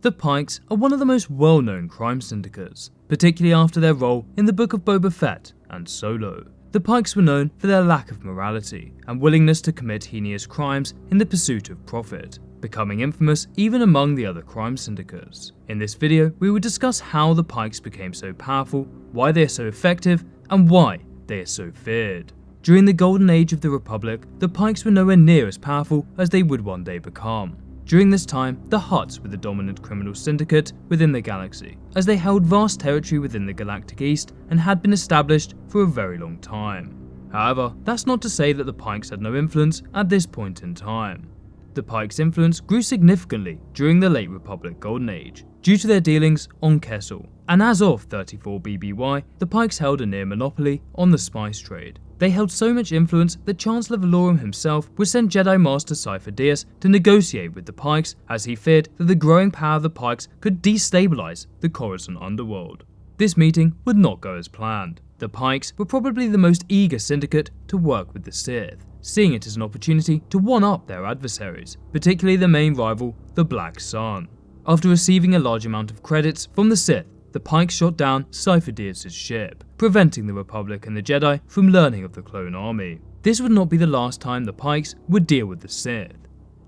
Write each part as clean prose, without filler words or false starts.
The Pykes are one of the most well-known crime syndicates, particularly after their role in the Book of Boba Fett and Solo. The Pykes were known for their lack of morality and willingness to commit heinous crimes in the pursuit of profit, becoming infamous even among the other crime syndicates. In this video, we will discuss how the Pykes became so powerful, why they are so effective, and why they are so feared. During the golden age of the Republic, the Pykes were nowhere near as powerful as they would one day become. During this time, the Hutts were the dominant criminal syndicate within the galaxy, as they held vast territory within the galactic east and had been established for a very long time. However, that's not to say that the Pykes had no influence at this point in time. The Pykes' influence grew significantly during the late Republic Golden Age, due to their dealings on Kessel, and as of 34 BBY, the Pykes held a near monopoly on the spice trade. They held so much influence that Chancellor Vallorum himself would send Jedi Master Sifo-Dias to negotiate with the Pykes, as he feared that the growing power of the Pykes could destabilize the Corusant underworld. This meeting would not go as planned. The Pykes were probably the most eager syndicate to work with the Sith, seeing it as an opportunity to one-up their adversaries, particularly the main rival, the Black Sun. After receiving a large amount of credits from the Sith, the Pykes shot down Sifo-Dias' ship, preventing the Republic and the Jedi from learning of the clone army. This would not be the last time the Pykes would deal with the Sith.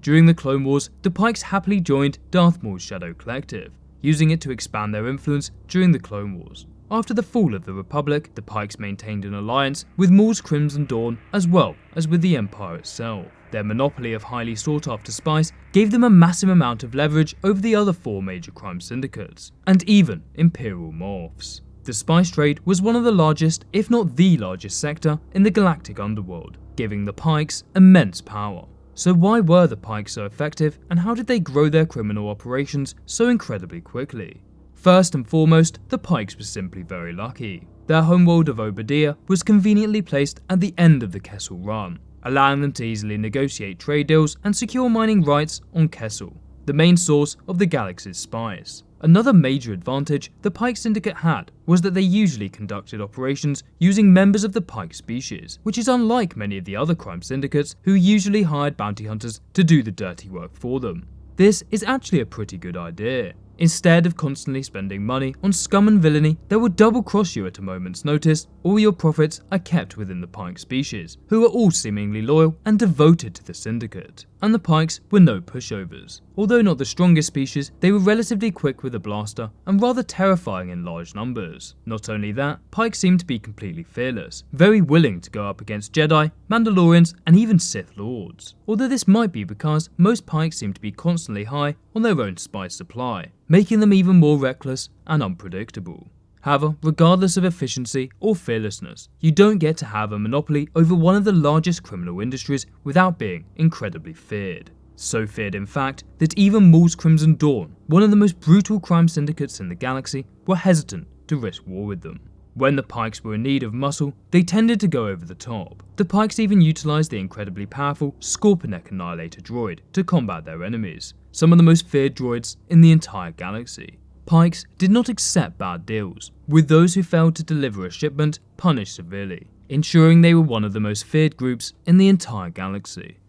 During the Clone Wars, the Pykes happily joined Darth Maul's Shadow Collective, using it to expand their influence during the Clone Wars. After the fall of the Republic, the Pykes maintained an alliance with Maul's Crimson Dawn as well as with the Empire itself. Their monopoly of highly sought-after spice gave them a massive amount of leverage over the other four major crime syndicates, and even Imperial Morphs. The spice trade was one of the largest, if not the largest sector in the galactic underworld, giving the Pykes immense power. So why were the Pykes so effective, and how did they grow their criminal operations so incredibly quickly? First and foremost, the Pykes were simply very lucky. Their homeworld of Obadiah was conveniently placed at the end of the Kessel run, allowing them to easily negotiate trade deals and secure mining rights on Kessel, the main source of the galaxy's spice. Another major advantage the Pyke Syndicate had was that they usually conducted operations using members of the Pyke species, which is unlike many of the other crime syndicates who usually hired bounty hunters to do the dirty work for them. This is actually a pretty good idea. Instead of constantly spending money on scum and villainy that will double-cross you at a moment's notice, all your profits are kept within the Pyke species, who are all seemingly loyal and devoted to the Syndicate. And the Pykes were no pushovers. Although not the strongest species, they were relatively quick with a blaster and rather terrifying in large numbers. Not only that, Pykes seemed to be completely fearless, very willing to go up against Jedi, Mandalorians, and even Sith Lords. Although this might be because most Pykes seem to be constantly high on their own spice supply, making them even more reckless and unpredictable. However, regardless of efficiency or fearlessness, you don't get to have a monopoly over one of the largest criminal industries without being incredibly feared. So feared in fact that even Maul's Crimson Dawn, one of the most brutal crime syndicates in the galaxy, were hesitant to risk war with them. When the Pykes were in need of muscle, they tended to go over the top. The Pykes even utilised the incredibly powerful Scorpion Annihilator droid to combat their enemies, some of the most feared droids in the entire galaxy. Pykes did not accept bad deals, with those who failed to deliver a shipment punished severely, ensuring they were one of the most feared groups in the entire galaxy.